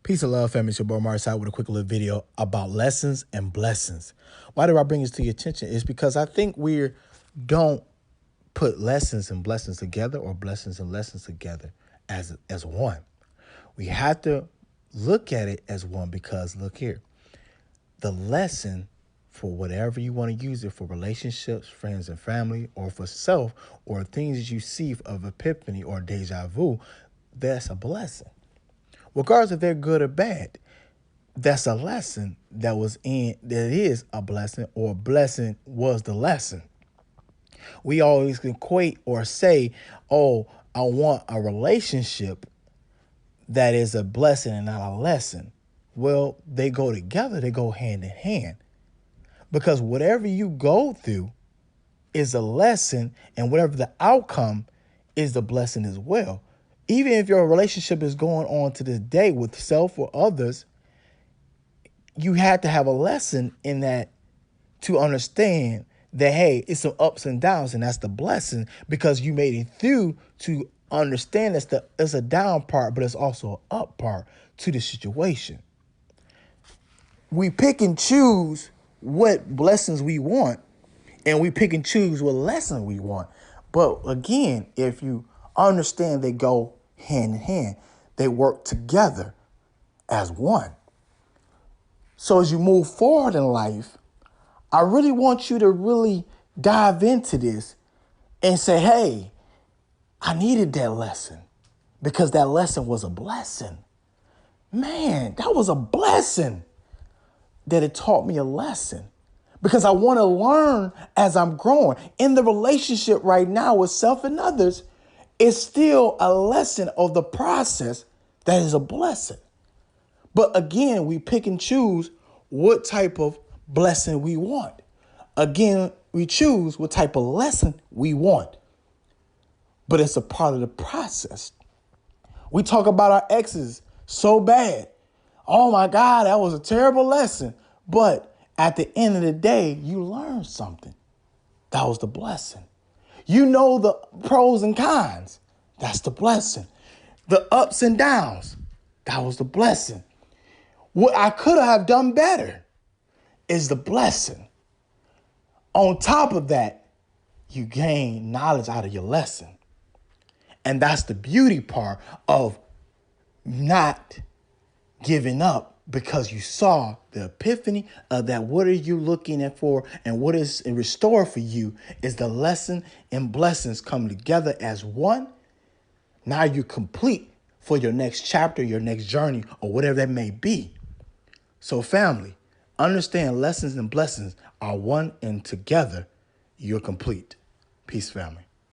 Peace and love, family. It's your boy Amari Asad with a quick little video about lessons and blessings. Why do I bring this to your attention? It's because I think we don't put lessons and blessings together, or blessings and lessons together as one. We have to look at it as one, because look here, the lesson, for whatever you want to use it for, relationships, friends and family, or for self, or things that you see of epiphany or deja vu, that's a blessing. Regardless if they're good or bad, that's a lesson that is a blessing, or a blessing was the lesson. We always equate or say, oh, I want a relationship that is a blessing and not a lesson. Well, they go together, they go hand in hand. Because whatever you go through is a lesson, and whatever the outcome is the blessing as well. Even if your relationship is going on to this day with self or others, you had to have a lesson in that to understand that, hey, it's some ups and downs, and that's the blessing, because you made it through to understand it's a down part, but it's also an up part to the situation. We pick and choose what blessings we want, and we pick and choose what lesson we want. But again, if you understand they go hand in hand, they work together as one. So as you move forward in life, I really want you to really dive into this and say, hey, I needed that lesson, because that lesson was a blessing. Man, that was a blessing that it taught me a lesson, because I want to learn as I'm growing. In the relationship right now with self and others, it's still a lesson of the process that is a blessing. But again, we pick and choose what type of blessing we want. Again, we choose what type of lesson we want. But it's a part of the process. We talk about our exes so bad. Oh my God, that was a terrible lesson. But at the end of the day, you learned something. That was the blessing. You know the pros and cons. That's the blessing. The ups and downs. That was the blessing. What I could have done better is the blessing. On top of that, you gain knowledge out of your lesson. And that's the beauty part of not giving up, because you saw the epiphany of that. What are you looking at for, and what is in restore for you is the lesson and blessings coming together as one. Now you're complete for your next chapter, your next journey, or whatever that may be. So family, understand lessons and blessings are one, and together you're complete. Peace, family.